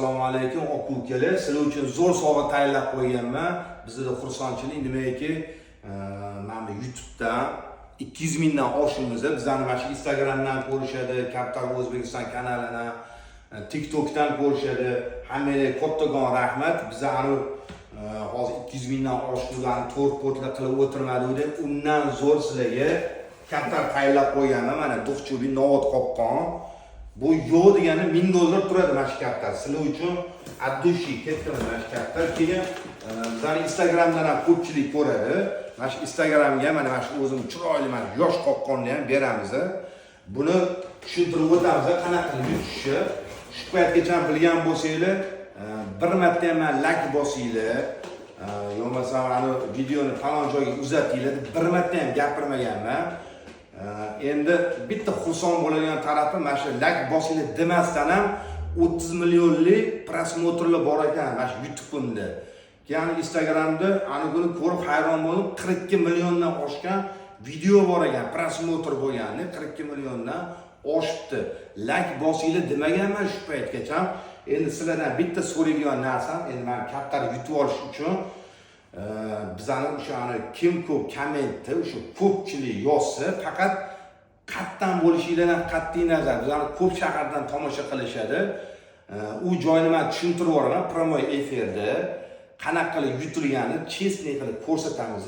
Assalomu alaykum aka-ukalar. Sizlar uchun zo'r sovg'a tayyorlab qo'yganman. Bizda xursandchilik nimaki, mana YouTube'dan 200 mingdan oshimiz. Bizlarni mana shu Instagramdan ko'rishadi, Kapital O'zbekiston kanalidan, TikTokdan ko'rishadi. Hammaga kattagon rahmat. Bizlarni hozir 200 mingdan oshuvlarni to'rt-to'rtla qilib o'tirmadik deb, undan zo'r sizlarga kapital tayyorlab qo'yganman. Mana Duxchubi Novot qoqqon. Bu yo'q degani $1000 turadi mana shu kapital. Sizlar uchun addushi ketgan mana shu kapital. Keyin bizlar Instagramdan ham ko'pchilik ko'radi. Mana shu Instagramga mana shu o'zim chiroyli mana yosh qoqqonni ham beramiz. Buni tushuntirib o'tamiz qanaqa yutishi. Shu paytgacha bilgan bo'lsanglar, bir marta ham like bosinglar, yo masalan videoni falon joyga uzatinglar, bir marta ham gapirmaganman. Endi bitta xursand bo'ladigan tarafi mana shu like bosinglar demasdan ham 30 millionlik prosmotrlar bor ekan mana shu YouTube'imda. Ya'ni Instagramda ana buni ko'rib hayron bo'lib 42 milliondan oshgan video bor ekan, prosmotr bo'lgani 42 milliondan oshibdi. Like bosinglar demaganman shu paytgacha. Endi sizlardan bitta so'raydigan narsam, endi men kapital yutib olish uchun bizlarni o'shani kim ko'p kommentda o'sha ko'pchilik yozsa, faqat qayerdan bo'lishinglardan qat'iy nazar bizlarni ko'p shahardan tomosha qilishadi. U joyni men tushuntirib yuboraman prямой efirda. Qanaqa qilib yutilganini chestniy qilib ko'rsatamiz.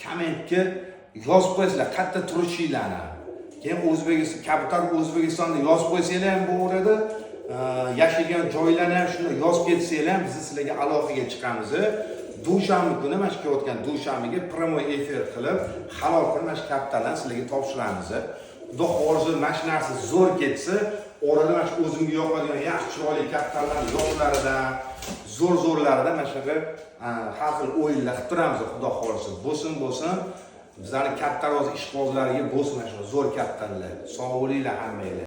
Kommentga yozib qo'ysanglar, qayerda turishinglarni. Keyin O'zbekiston Kapital O'zbekistonda yozib qo'ysanglar ham bo'ladi. Yashagan joylarni ham shuni yozib ketsanglar ham biz sizlarga aloqaga chiqamiz. Dushanba kuni mana shu o'tgan dushanbaga prямой efir qilib, halol qilib mana shu kapitaldan sizlarga topshiramiz. Xudo xohlasa mana shu narsa zo'r ketsa, orada mana shu o'zimga yoqadigan yaxshi chiroyli kapitallar yoshlaridan, zo'r-zo'rlaridan mana shu har xil o'yinlar qilib turamiz. Xudo xohlasa bo'lsin. Bizlarning kapital o'z ishqibozlariga bo'lsin mana shu zo'r kapitallar. Sog' bo'linglar hammanglar.